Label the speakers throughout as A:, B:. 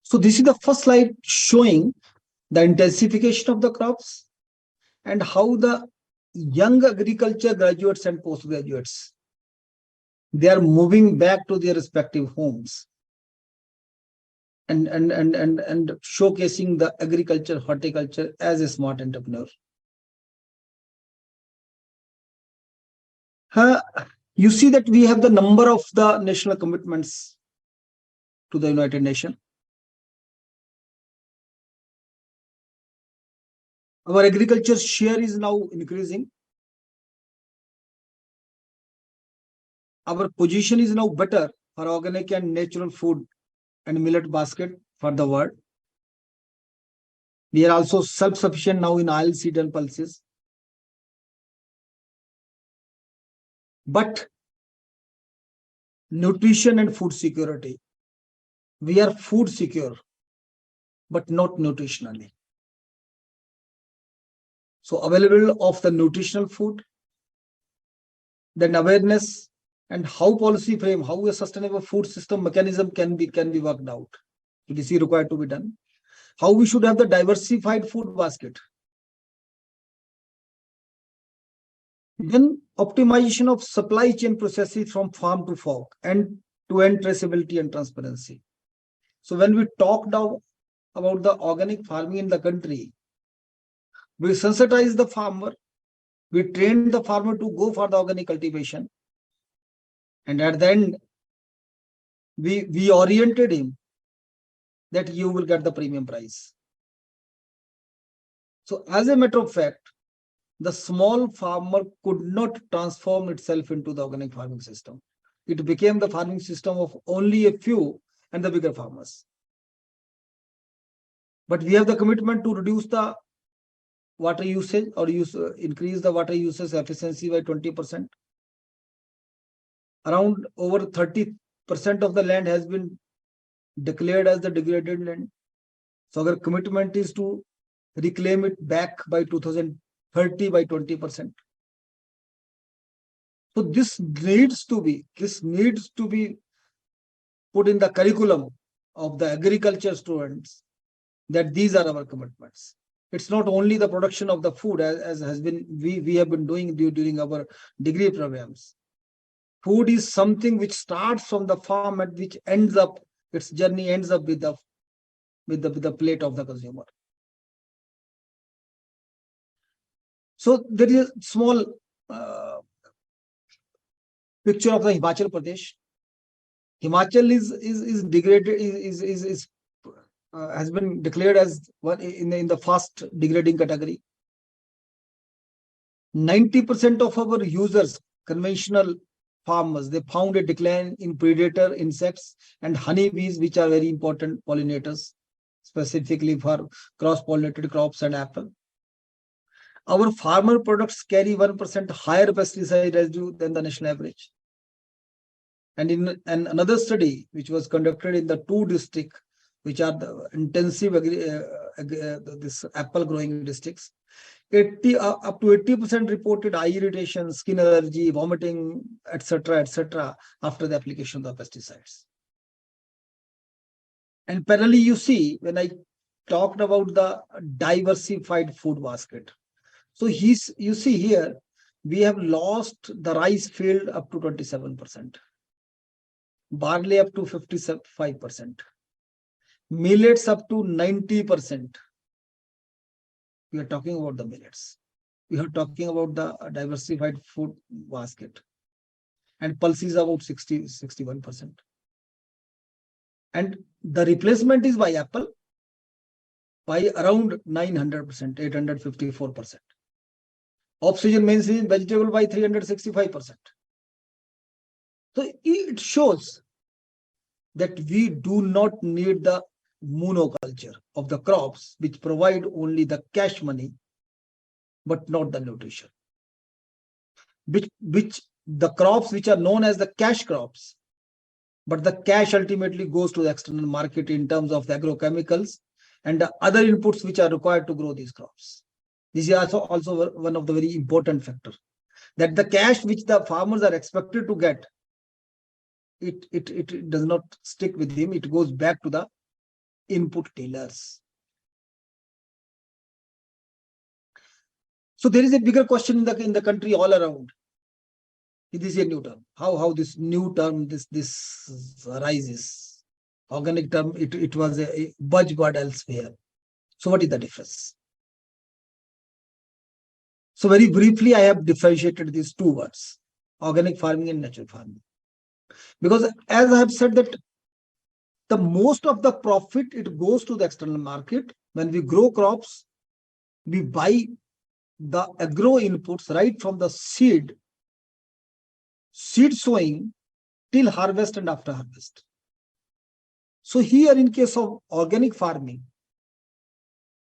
A: So this is the first slide showing the intensification of the crops and how the young agriculture graduates and postgraduates, they are moving back to their respective homes and showcasing the agriculture, horticulture as a smart entrepreneur. You see that we have the number of the national commitments to the United Nations. Our agriculture share is now increasing. Our position is now better for organic and natural food and millet basket for the world. We are also self-sufficient now in oil, seed and pulses. But nutrition and food security, we are food secure, but not nutritionally. So available of the nutritional food, then awareness and how policy frame, how a sustainable food system mechanism can be worked out. This is required to be done. How we should have the diversified food basket. Then optimization of supply chain processes from farm to fork and to end traceability and transparency. So when we talk now about the organic farming in the country, we sensitize the farmer, we train the farmer to go for the organic cultivation, and at the end, we oriented him that you will get the premium price. So as a matter of fact, the small farmer could not transform itself into the organic farming system. It became the farming system of only a few and the bigger farmers. But we have the commitment to reduce the water usage or increase the water usage efficiency by 20%. Around over 30% of the land has been declared as the degraded land. So our commitment is to reclaim it back by 2030 by 20%. So this needs to be put in the curriculum of the agriculture students, that these are our commitments. It's not only the production of the food as has been we have been doing during our degree programs. Food is something which starts from the farm and which ends up, its journey ends up with the plate of the consumer. So there is a small picture of the Himachal Pradesh. Himachal is degraded, has been declared as one in the fast degrading category. 90% of our users, conventional farmers, they found a decline in predator insects and honeybees, which are very important pollinators, specifically for cross-pollinated crops and apple. Our farmer products carry 1% higher pesticide residue than the national average. And in another study, which was conducted in the 2 districts, which are the intensive this apple growing districts, up to 80% reported eye irritation, skin allergy, vomiting, etc. after the application of the pesticides. And parallelly, you see, when I talked about the diversified food basket, so you see here, we have lost the rice field up to 27%, barley up to 55%, millets up to 90%. We are talking about the millets. We are talking about the diversified food basket. And pulses about 61%. And the replacement is by apple by around 900%, 854%. Off-season main-season vegetable by 365%. So it shows that we do not need the monoculture of the crops which provide only the cash money, but not the nutrition. Which the crops which are known as the cash crops, but the cash ultimately goes to the external market in terms of the agrochemicals and the other inputs which are required to grow these crops. This is also one of the very important factors, that the cash which the farmers are expected to get, it does not stick with him. It goes back to the input tillers. So there is a bigger question in the country all around. This is a new term. How this new term this arises? Organic term, it was a buzzword elsewhere. So what is the difference? So very briefly, I have differentiated these two words, organic farming and natural farming. Because as I have said that the most of the profit, it goes to the external market. When we grow crops, we buy the agro inputs right from the seed sowing till harvest and after harvest. So here in case of organic farming,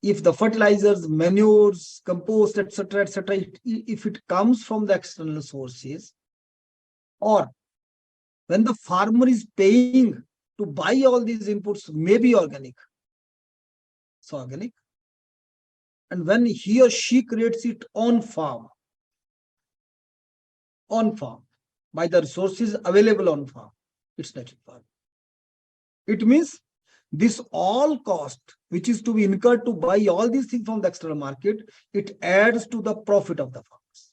A: if the fertilizers, manures, compost, etc., if it comes from the external sources, or when the farmer is paying to buy all these inputs, maybe organic, so organic, and when he or she creates it on farm by the resources available on farm, it's natural farming. It means this all cost which is to be incurred to buy all these things from the external market, it adds to the profit of the farmers.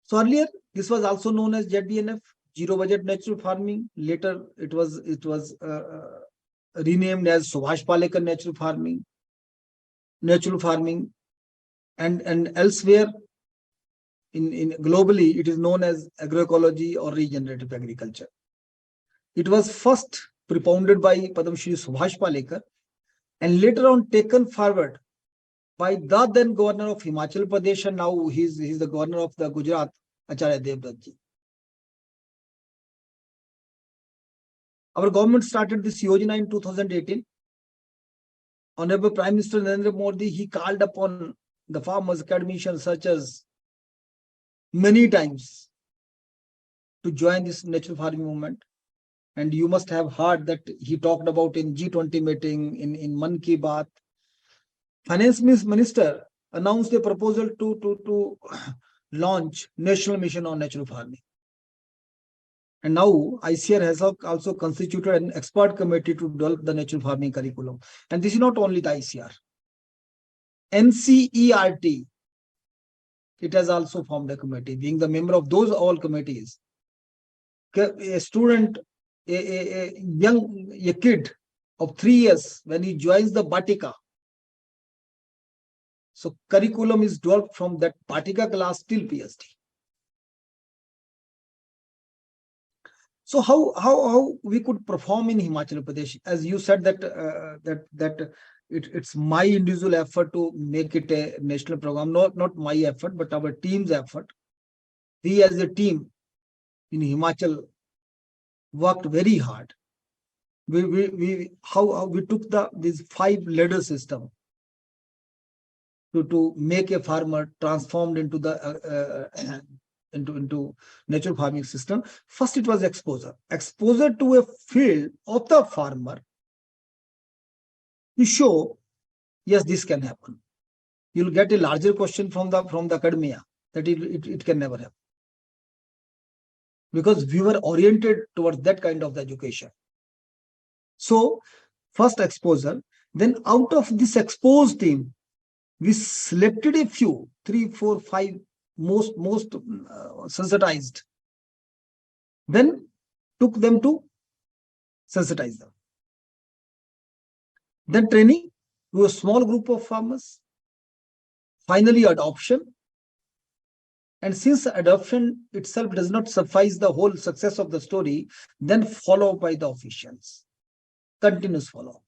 A: So earlier this was also known as ZBNF, zero budget natural farming. Later it was renamed as Subhash Palekar natural farming, and elsewhere in globally it is known as agroecology or regenerative agriculture. It was first propounded by Padma Shri Subhash Palekar and later on taken forward by the then governor of Himachal Pradesh, and now he's the governor of the Gujarat, Acharya Devdutt ji. Our government started this Yojana in 2018. Honorable Prime Minister Narendra Modi, he called upon the farmers, academicians, researchers many times to join this natural farming movement. And you must have heard that he talked about in G20 meeting, in Mann Ki Baat. Finance Minister announced a proposal to launch National Mission on Natural Farming. And now ICR has also constituted an expert committee to develop the natural farming curriculum. And this is not only the ICR. NCERT, it has also formed a committee, being the member of those all committees. A student, a kid of 3 years, when he joins the Batika, so curriculum is developed from that Batika class till PhD. So how we could perform in Himachal Pradesh? As you said that it's my individual effort to make it a national program, not my effort, but our team's effort. We as a team in Himachal worked very hard. We took this 5 ladder system to make a farmer transformed into the into natural farming system. First, it was exposure to a field of the farmer to show, yes, this can happen. You'll get a larger question from the academia that it can never happen, because we were oriented towards that kind of the education. So first exposure, then out of this exposed team, we selected a few, 3, 4, 5 most sensitized, then took them to sensitize them. Then training to a small group of farmers, finally adoption. And since adoption itself does not suffice the whole success of the story, then follow by the officials, continuous follow.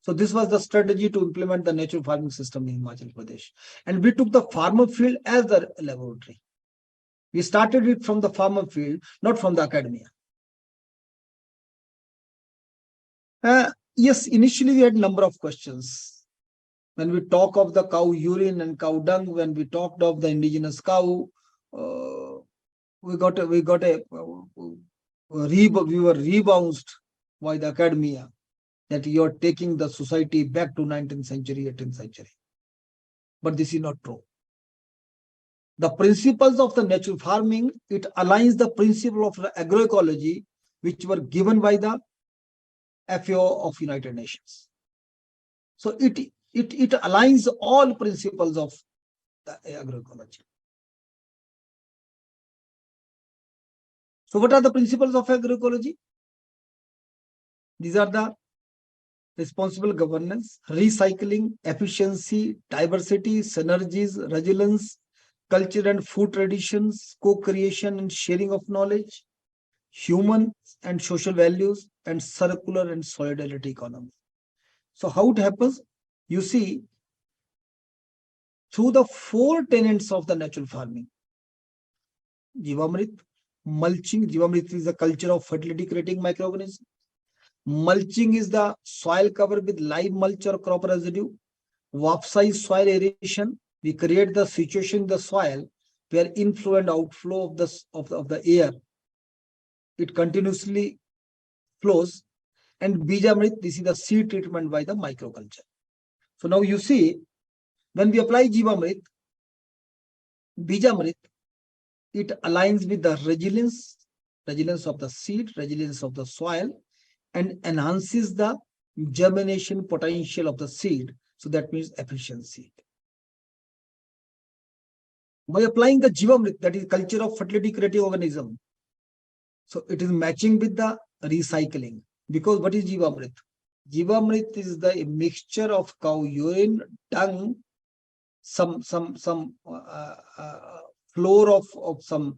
A: So this was the strategy to implement the natural farming system in Himachal Pradesh. And we took the farmer field as the laboratory. We started it from the farmer field, not from the academia. Yes, initially we had a number of questions. When we talk of the cow urine and cow dung, when we talked of the indigenous cow, we were rebounced by the academia that you are taking the society back to 19th century, 18th century. But this is not true. The principles of the natural farming, it aligns the principle of agroecology, which were given by the FAO of United Nations. So it aligns all principles of the agroecology. So what are the principles of agroecology? These are the responsible governance, recycling, efficiency, diversity, synergies, resilience, culture and food traditions, co-creation and sharing of knowledge, human and social values, and circular and solidarity economy. So how it happens? You see, through the 4 tenets of the natural farming: Jivamrit, mulching. Jivamrit is the culture of fertility creating microorganisms. Mulching is the soil cover with live mulch or crop residue. Wapsa is soil aeration. We create the situation in the soil where inflow and outflow of the air, it continuously flows. And Bijamrit, this is the seed treatment by the microculture. So now you see, when we apply Jivamrit, Bijamrit, it aligns with the resilience of the seed, resilience of the soil, and enhances the germination potential of the seed. So that means efficiency. By applying the Jivamrit, that is culture of fertility creating organism, so it is matching with the recycling. Because what is Jivamrit? Jivamrit is the mixture of cow urine, dung, some floor of some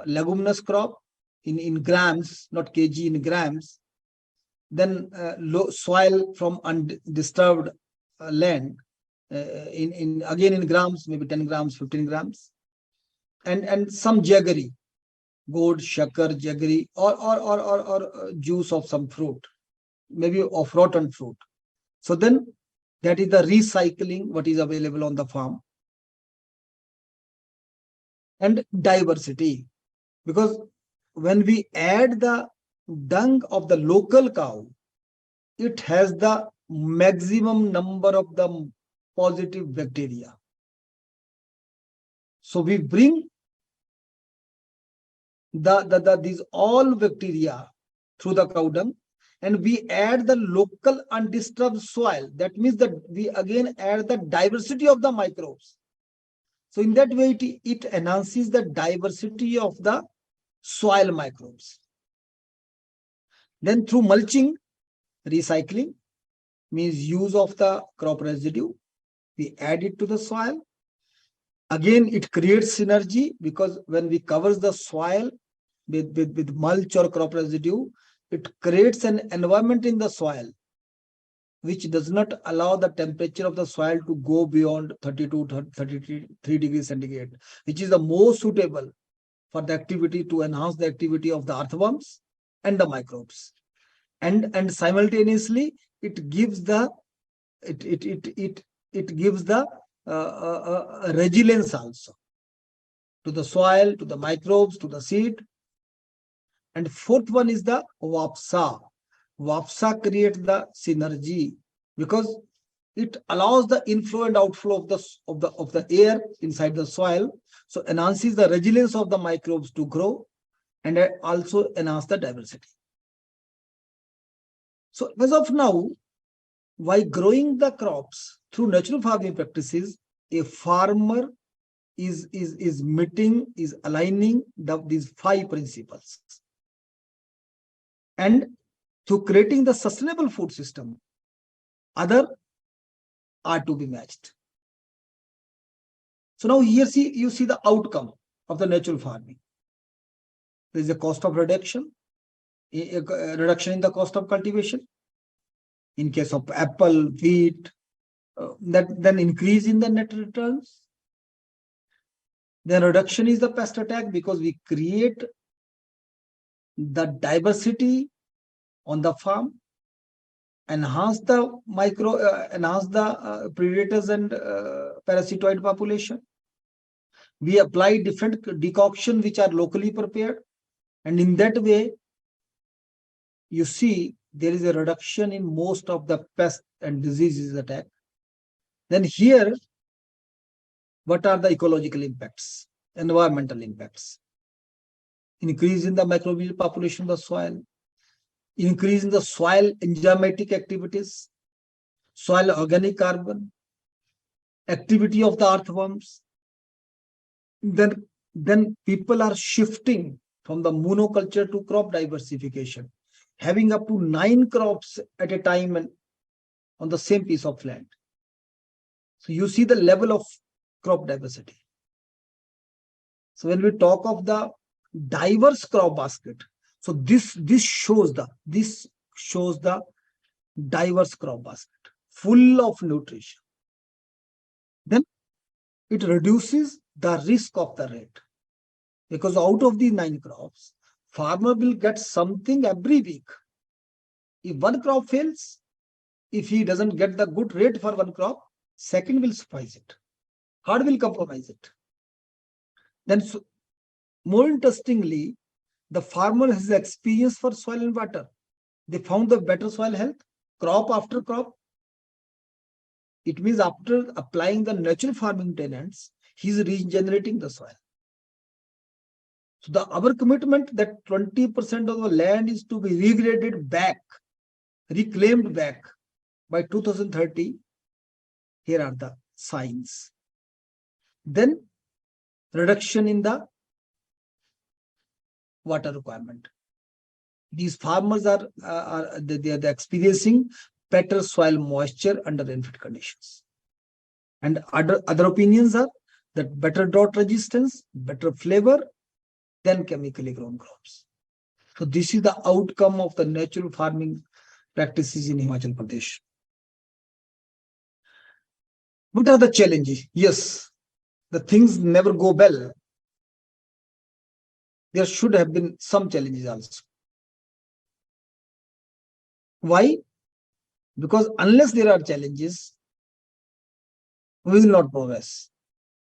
A: leguminous crop in grams, not kg, in grams. Then soil from undisturbed land, again in grams, maybe 10 grams, 15 grams, and some jaggery, gourd, shakar, jaggery, or juice of some fruit, maybe of rotten fruit. So then that is the recycling, what is available on the farm. And diversity, because when we add the dung of the local cow, it has the maximum number of the positive bacteria. So we bring these all bacteria through the cow dung, and we add the local undisturbed soil. That means that we again add the diversity of the microbes. So in that way, it enhances the diversity of the soil microbes. Then through mulching, recycling means use of the crop residue, we add it to the soil. Again, it creates synergy, because when we cover the soil with mulch or crop residue, it creates an environment in the soil which does not allow the temperature of the soil to go beyond 32 to 33 degrees centigrade, which is the most suitable for the activity, to enhance the activity of the earthworms and the microbes. And simultaneously it gives the resilience also to the soil, to the microbes, to the seed. And fourth one is the Wapsa. Wapsa creates the synergy, because it allows the inflow and outflow of the air inside the soil, so enhances the resilience of the microbes to grow, and also enhance the diversity. So as of now, by growing the crops through natural farming practices, a farmer is aligning these 5 principles. And through creating the sustainable food system, other are to be matched. So now here you see the outcome of the natural farming. There is a cost of reduction, a reduction in the cost of cultivation. In case of apple, wheat, then increase in the net returns. Then reduction is the pest attack, because we create the diversity on the farm, enhance the predators and parasitoid population. We apply different decoction which are locally prepared, and in that way, you see there is a reduction in most of the pest and diseases attack. Then here What are the ecological impacts, environmental impacts? Increase in the microbial population of the soil, increase in the soil enzymatic activities, soil organic carbon, activity of the earthworms. Then people are shifting from the monoculture to crop diversification, having up to 9 crops at a time on the same piece of land. So you see the level of crop diversity. So when we talk of the diverse crop basket, so this shows the diverse crop basket, full of nutrition. Then it reduces the risk of the rate, because out of the 9 crops, farmer will get something every week. If one crop fails, if he doesn't get the good rate for one crop, second will suffice it. Third will compromise it. Then more interestingly, the farmer has experience for soil and water. They found the better soil health, crop after crop. It means after applying the natural farming tenets, he is regenerating the soil. So our commitment that 20% of the land is to be regraded back, reclaimed back by 2030. Here are the signs. Then reduction in the water requirement. These farmers are experiencing better soil moisture under rainfed conditions. And other opinions are that better drought resistance, better flavor than chemically grown crops. So this is the outcome of the natural farming practices in Himachal Pradesh. What are the challenges? Yes, the things never go well. There should have been some challenges also. Why? Because unless there are challenges, we will not progress.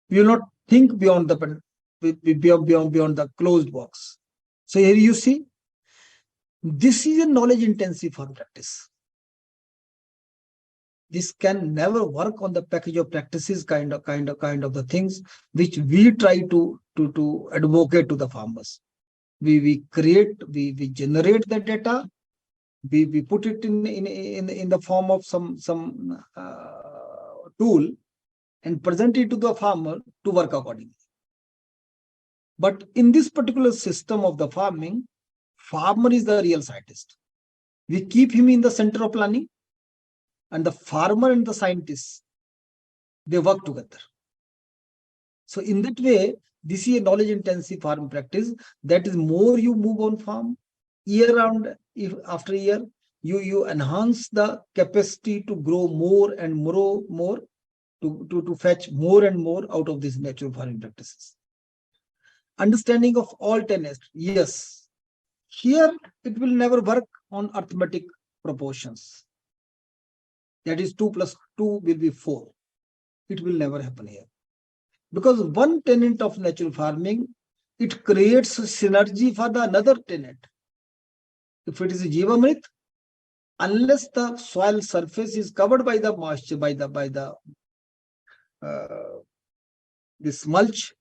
A: We will not think beyond the closed box. So here you see, this is a knowledge intensive farm practice. This can never work on the package of practices kind of the things which we try to advocate to the farmers. We generate the data, we put it in the form of some tool and present it to the farmer to work accordingly. But in this particular system of the farming, farmer is the real scientist. We keep him in the center of planning, and the farmer and the scientists, they work together. So in that way, this is a knowledge intensive farm practice. That is, more you move on farm, year round, after year, you enhance the capacity to grow more and more, to fetch more and more out of these natural farming practices. Understanding of all tenets. Yes, here it will never work on arithmetic proportions. That is 2 plus 2 will be 4. It will never happen here. Because one tenet of natural farming, it creates synergy for the another tenet. If it is a Jivamrit, unless the soil surface is covered by the moisture, by this mulch,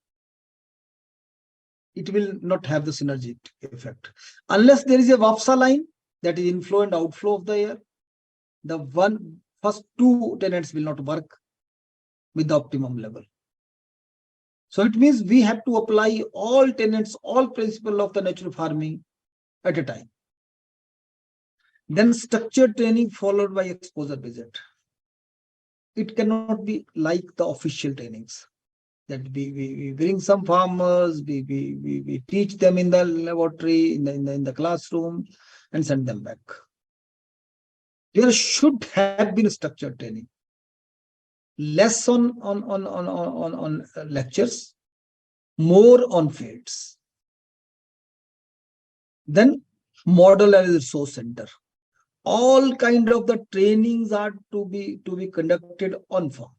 A: it will not have the synergistic effect. Unless there is a Vapsa line, that is inflow and outflow of the air, the first 2 tenets will not work with the optimum level. So it means we have to apply all tenets, all principles of the natural farming at a time. Then structured training followed by exposure visit. It cannot be like the official trainings that we bring some farmers, we teach them in the laboratory, in the classroom, and send them back. There should have been structured training. Less on lectures, more on fields. Then model as a resource center. All kind of the trainings are to be conducted on farm,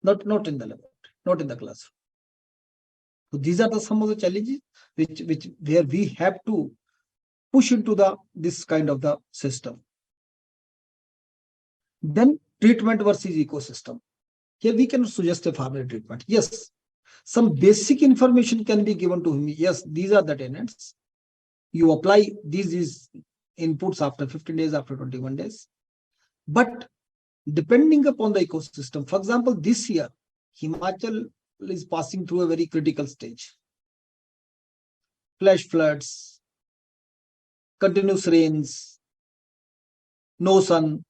A: not in the laboratory, not in the classroom. So these are some of the challenges where we have to push into this kind of the system. Then treatment versus ecosystem. Here we can suggest a farmer treatment. Yes, some basic information can be given to him. Yes, these are the tenants. You apply these inputs after 15 days, after 21 days. But depending upon the ecosystem, for example, this year, Himachal is passing through a very critical stage. Flash floods, continuous rains, no sun.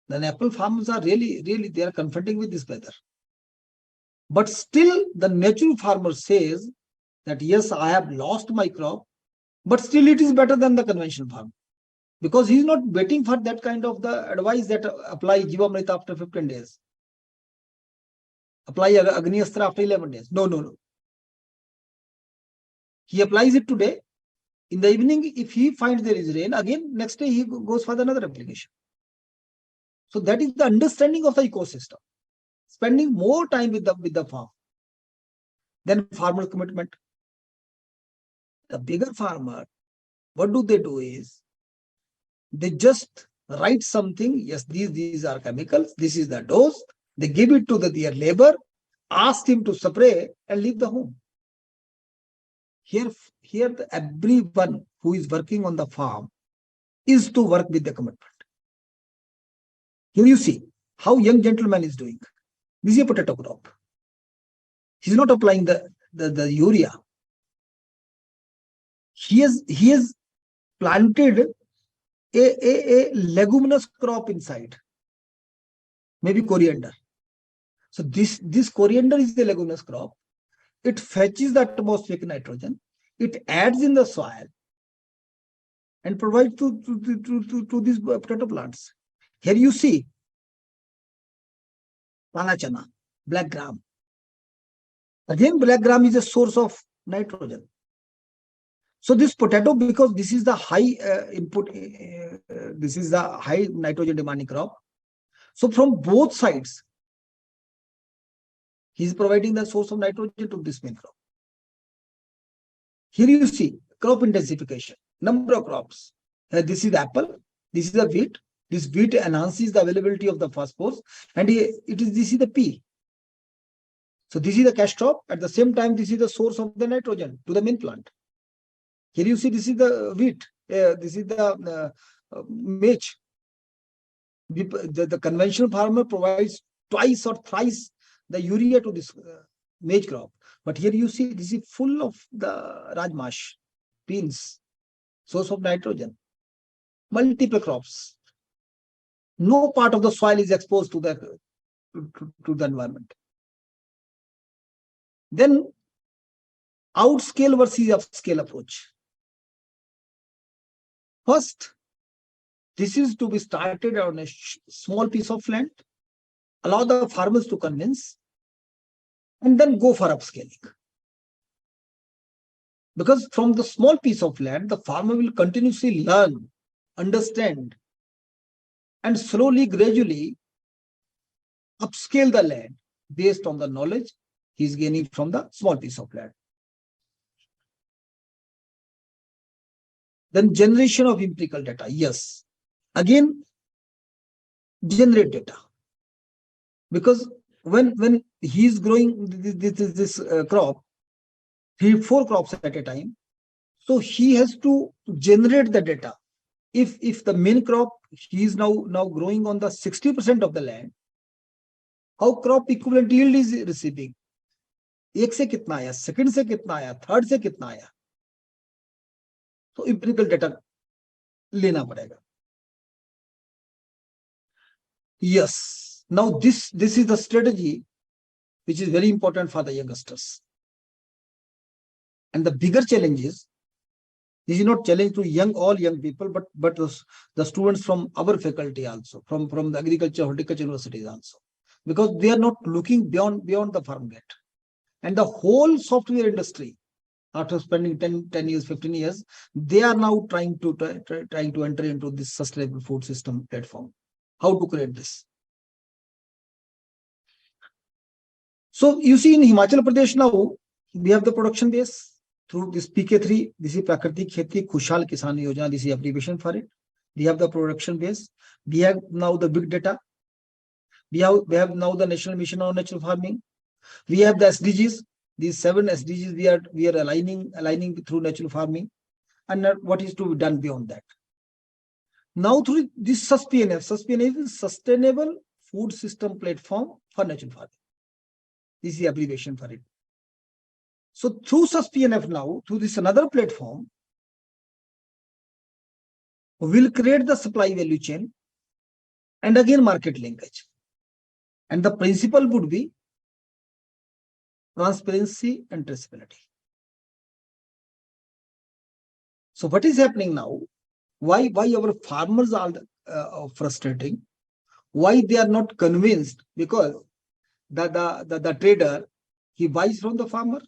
A: Then apple farmers are really, they are confronting with this weather. But still, the natural farmer says that, yes, I have lost my crop, but still it is better than the conventional farmer. Because he is not waiting for that kind of the advice that apply Jivamrita after 15 days. Apply Agni Astra after 11 days. No. He applies it today. In the evening, if he finds there is rain, again, next day he goes for another application. So that is the understanding of the ecosystem. Spending more time with the farm. Then farmer commitment. The bigger farmer, what do is, they just write something. Yes, these are chemicals. This is the dose. They give it to their labor, ask him to spray and leave the home. Here everyone who is working on the farm is to work with the commitment. Here you see how young gentleman is doing. This is a potato crop. He's not applying the urea. He has planted a leguminous crop inside, maybe coriander. So this coriander is the leguminous crop. It fetches the atmospheric nitrogen. It adds in the soil and provides to these potato plants. Here you see Kala chana, black gram. Again, black gram is a source of nitrogen. So this potato, because this is the high input, this is the high nitrogen demanding crop. So from both sides, he is providing the source of nitrogen to this main crop. Here you see crop intensification, number of crops. This is the apple, this is the wheat. This wheat enhances the availability of the phosphorus, and this is the pea. So this is the cash crop. At the same time, this is the source of the nitrogen to the main plant. Here you see this is the wheat. This is the maize. The conventional farmer provides twice or thrice the urea to this maize crop. But here you see this is full of the rajmash, beans, source of nitrogen. Multiple crops. No part of the soil is exposed to the environment. Then outscale versus upscale approach. First, this is to be started on a small piece of land, allow the farmers to convince, and then go for upscaling. Because from the small piece of land, the farmer will continuously learn, understand, and slowly, gradually upscale the land based on the knowledge he is gaining from the small piece of land. Then generation of empirical data. Yes. Again, generate data. Because when he is growing this crop, 3-4 crops at a time, so he has to generate the data. If the main crop he is now growing on the 60% of the land, how crop equivalent yield is receiving? एक से कितना आया, second से कितना आया, third से कितना आया, तो empirical data लेना पड़ेगा. Yes, now this is the strategy which is very important for the youngsters. And the bigger challenge is, this is not challenge to all young people, but the students from our faculty also, from the agriculture, horticulture universities also, because they are not looking beyond the farm gate. And the whole software industry, after spending 10 years, 15 years, they are now trying to enter into this sustainable food system platform. How to create this? So you see in Himachal Pradesh now, we have the production base through this PK3. This is Prakriti Kheti Khushal Kisan Yojana. This is abbreviation for it. We have the production base. We have now the big data. We have now the National Mission on Natural Farming. We have the SDGs. These 7 SDGs we are aligning through natural farming, and what is to be done beyond that. Now through this SUSPNF is Sustainable Food System Platform for Natural Farming. This is the abbreviation for it. So through SUSPNF now, through this another platform, we'll create the supply value chain and again market linkage. And the principle would be transparency and traceability. So what is happening now? Why our farmers are frustrating? Why they are not convinced? Because the trader, he buys from the farmer,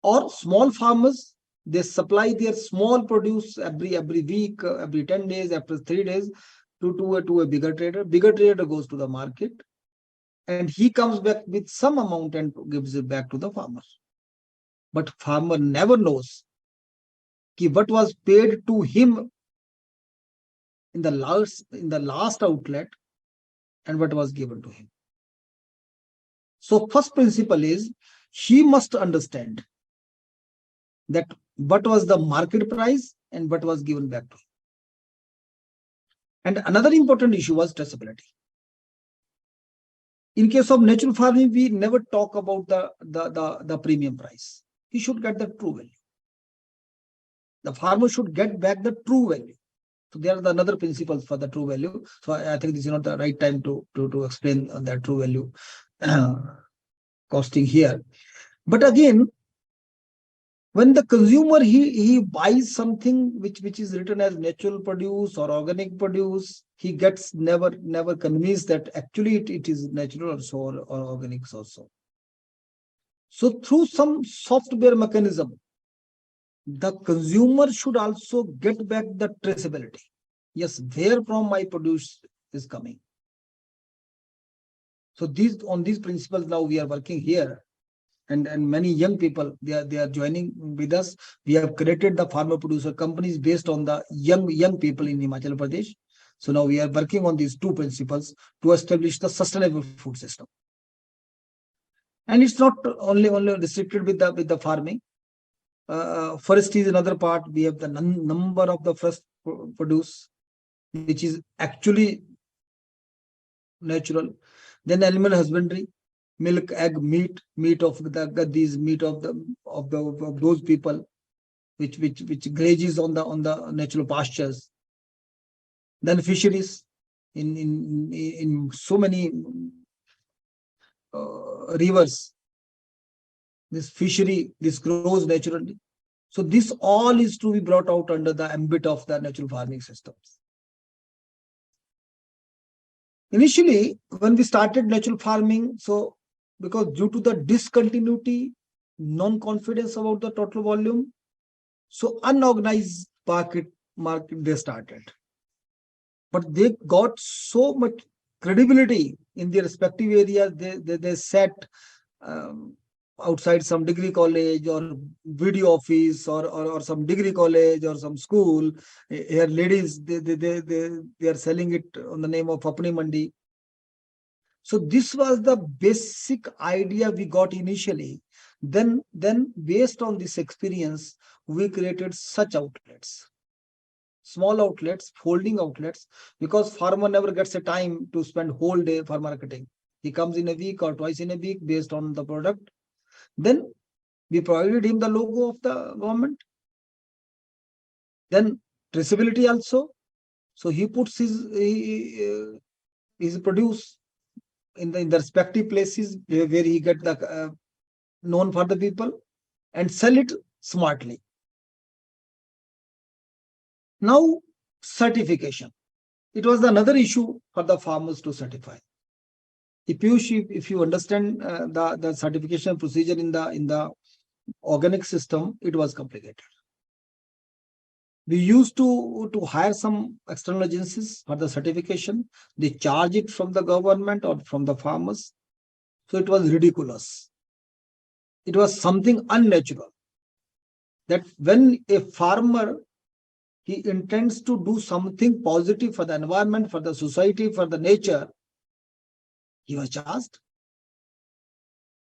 A: or small farmers, they supply their small produce every week, every 10 days, after 3 days to a bigger trader. Bigger trader goes to the market and he comes back with some amount and gives it back to the farmer. But farmer never knows what was paid to him in the last outlet and what was given to him. So first principle is he must understand that what was the market price and what was given back to him. And another important issue was traceability. In case of natural farming, we never talk about the premium price. He should get the true value. The farmer should get back the true value. So there are the another principles for the true value. So I think this is not the right time to explain the true value costing here. But again, when the consumer he buys something which is written as natural produce or organic produce, he gets never convinced that actually it is natural also or organics also. So through some software mechanism, the consumer should also get back the traceability. Yes, where from my produce is coming. So on these principles now we are working here. And many young people, they are joining with us. We have created the farmer producer companies based on the young people in Himachal Pradesh. So now we are working on these 2 principles to establish the sustainable food system. And it's not only restricted with the farming. Forest is another part. We have the number of the forest produce, which is actually natural. Then animal husbandry, milk, egg, meat of the gadis, meat of those people which grazes on the natural pastures. Then fisheries in so many rivers. This fishery, this grows naturally. So this all is to be brought out under the ambit of the natural farming systems. Initially, when we started natural farming, so because due to the discontinuity, non-confidence about the total volume, so unorganized market they started. But they got so much credibility in their respective areas. They sat outside some degree college or video office or some degree college or some school. Here ladies, they are selling it on the name of Apni Mandi. So this was the basic idea we got initially. Then based on this experience, we created such outlets. Small outlets, folding outlets, because farmer never gets a time to spend whole day for marketing. He comes in a week or twice in a week based on the product. Then we provided him the logo of the government. Then traceability also. So he puts his produce in the respective places where he get the known for the people and sell it smartly. Now certification. It was another issue for the farmers to certify. If you understand the certification procedure in the organic system, it was complicated. We used to hire some external agencies for the certification. They charge it from the government or from the farmers. So it was ridiculous. It was something unnatural. That when a farmer he intends to do something positive for the environment, for the society, for the nature, he was charged.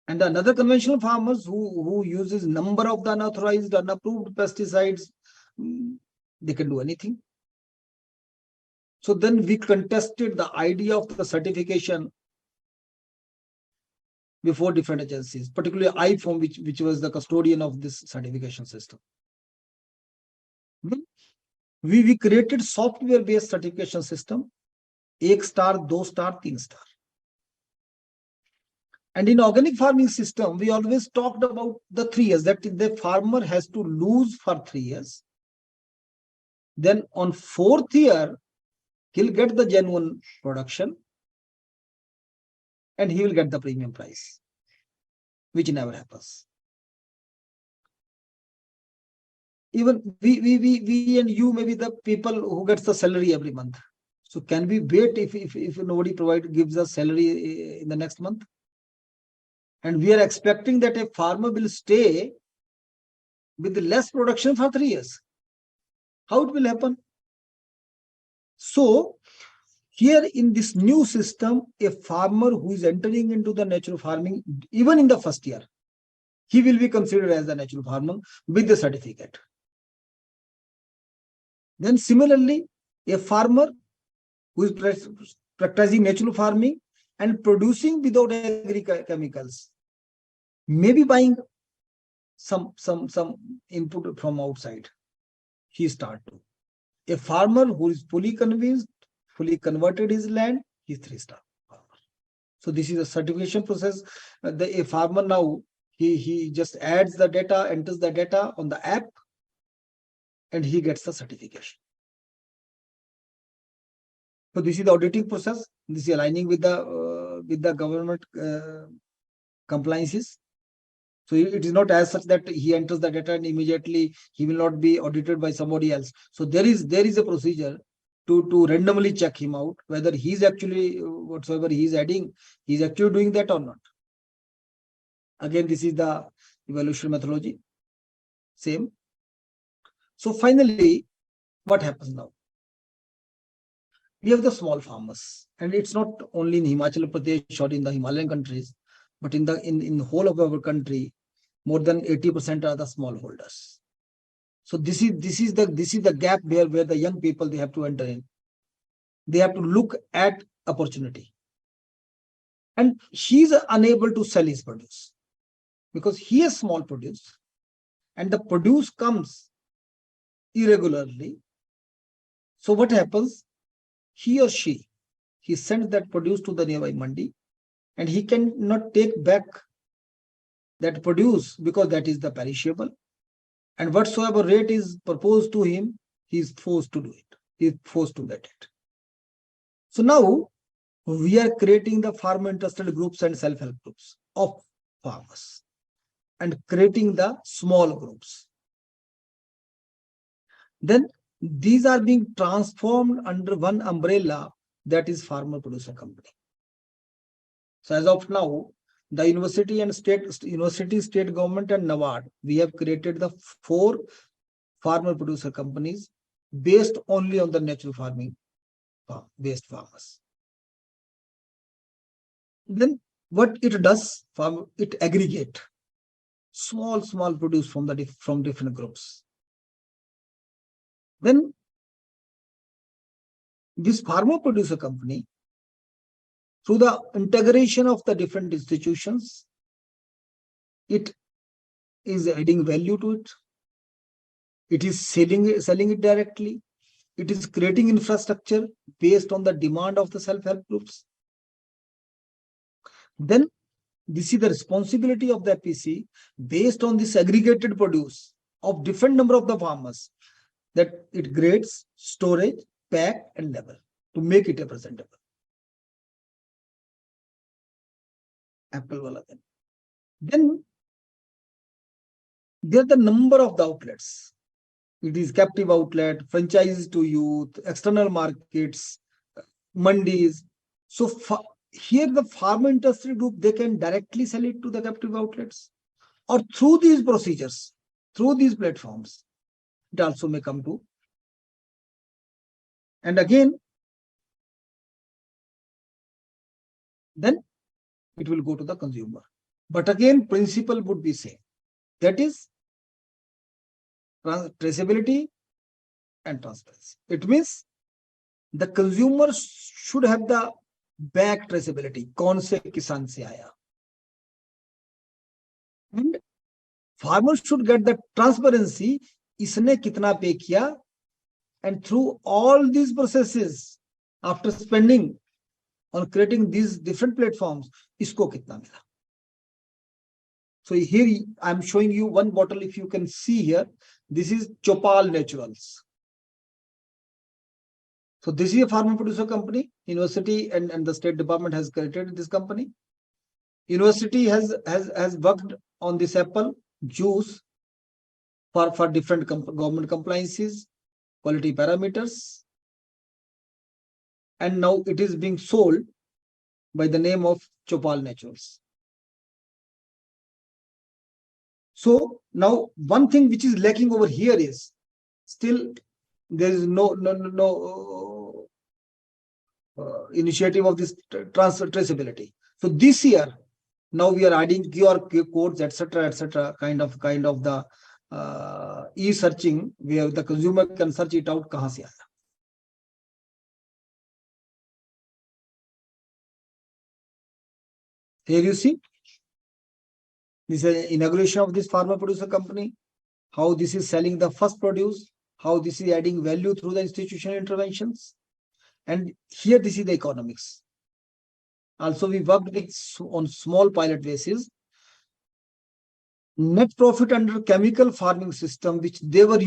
A: And another conventional farmers who uses number of the unauthorized, unapproved pesticides, they can do anything. So then we contested the idea of the certification before different agencies, particularly IFOM, which was the custodian of this certification system. We created software-based certification system, 1 star, 2 star, 3 star. And in organic farming system, we always talked about the 3 years, that the farmer has to lose for 3 years. Then on 4th year, he'll get the genuine production and he will get the premium price, which never happens. Even we and you may be the people who gets the salary every month. So can we wait if nobody gives us salary in the next month? And we are expecting that a farmer will stay with less production for 3 years. How it will happen? So here in this new system, a farmer who is entering into the natural farming, even in the first year, he will be considered as the natural farmer with the certificate. Then similarly, a farmer who is practicing natural farming and producing without chemicals, maybe buying some input from outside, he start to. A farmer who is fully convinced, fully converted his land, he's 3-star farmer. So this is a certification process. A farmer now, he just adds the data, enters the data on the app, and he gets the certification. So this is the auditing process. This is aligning with the government compliances. So it is not as such that he enters the data and immediately he will not be audited by somebody else. So there is a procedure to randomly check him out, whether he's actually, whatsoever he's adding, he's actually doing that or not. Again, this is the evaluation methodology. Same. So finally, what happens now? We have the small farmers, and it's not only in Himachal Pradesh or in the Himalayan countries, but in the whole of our country, more than 80% are the smallholders. So this is the gap where the young people, they have to enter in. They have to look at opportunity. And he's unable to sell his produce because he has small produce and the produce comes irregularly. So what happens? He or she, he sends that produce to the nearby mandi and he cannot take back that produce because that is the perishable. And whatsoever rate is proposed to him, he is forced to do it. He is forced to get it. So now we are creating the farmer interested groups and self-help groups of farmers and creating the small groups. Then these are being transformed under one umbrella, that is farmer producer company. So as of now, the university, state government and NABARD, we have created the 4 farmer producer companies based only on the natural farming based farmers. Then what it does, it aggregate small produce from different groups. Then this farmer producer company, through the integration of the different institutions, it is adding value to it. It is selling it directly. It is creating infrastructure based on the demand of the self-help groups. Then this is the responsibility of the FPC based on this aggregated produce of different number of the farmers, that it grades, storage, pack and label to make it a presentable. Apple wala then there are the number of the outlets. It is captive outlet, franchises to youth, external markets, mandis. So here the farmer industry group, they can directly sell it to the captive outlets, or through these procedures, through these platforms, it also may come to And again, then it will go to the consumer. But again, principle would be same. That is traceability and transparency. It means the consumer should have the back traceability. कौन से किसान से आया. And farmers should get the transparency. इसने कितना पे किया. And through all these processes, after spending on creating these different platforms, इसको कितना मिला. So here I am showing you one bottle. If you can see here, this is Chopal Naturals. So this is a farmer producer company. University and the State Department has created this company. University has worked on this apple juice for different government compliances, quality parameters, and now it is being sold by the name of Chopal Naturals. So now one thing which is lacking over here is still there is no initiative of this traceability. So this year now we are adding QR codes, etc., kind of the e-searching where the consumer can search it out. Kahan se aaya. Here you see, this is inauguration of this farmer producer company, how this is selling the first produce, how this is adding value through the institutional interventions. And here this is the economics. Also, we worked on small pilot basis. Net profit under chemical farming system, which they were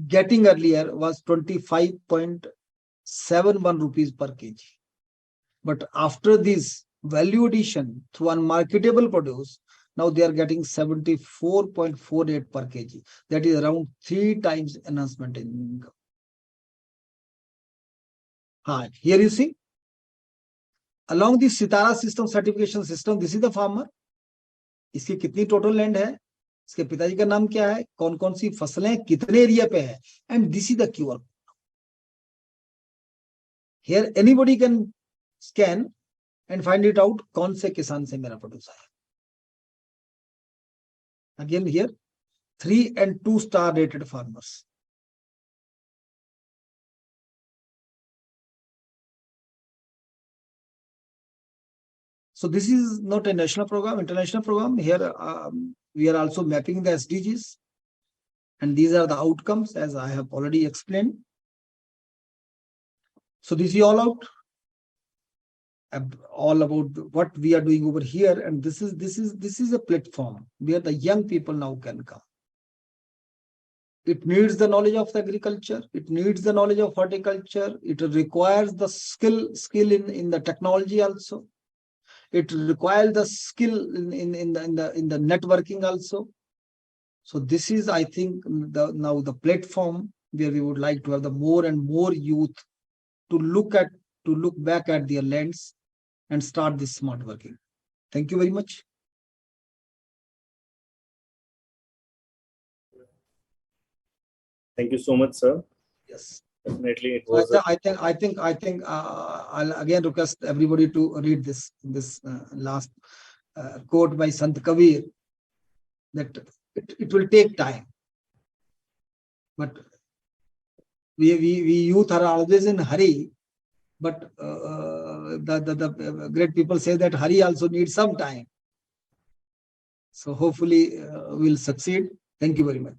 A: getting earlier, was 25.71 rupees per kg. But after this value addition through unmarketable produce, now they are getting 74.48 per kg. That is around 3 times enhancement in income. Here you see, along the Sitara system certification system, this is the farmer. इसकी कितनी total land है, इसके पिताजी का नाम क्या है, कौन कौन सी फसलें कितने एरिया पे है, and this is the QR. Here anybody can scan and find it out कौन से किसान से मेरा प्रोड्यूस आया. Again here 3 and 2 star rated farmers. So this is not a national program, international program. Here we are also mapping the SDGs, and these are the outcomes as I have already explained. So this is all about what we are doing over here, and this is a platform where the young people now can come. It needs the knowledge of the agriculture. It needs the knowledge of horticulture. It requires the skill in the technology also. It requires the skill in the networking also. So this is, I think, now the platform where we would like to have the more and more youth to look back at their lands and start this smart working. Thank you very much.
B: Thank you so much, sir.
A: Yes.
B: Definitely, it was.
A: I think I'll again request everybody to read this last quote by Sant Kabir, that it will take time, but we youth are always in hurry, but the great people say that hurry also needs some time. So hopefully we'll succeed. Thank you very much.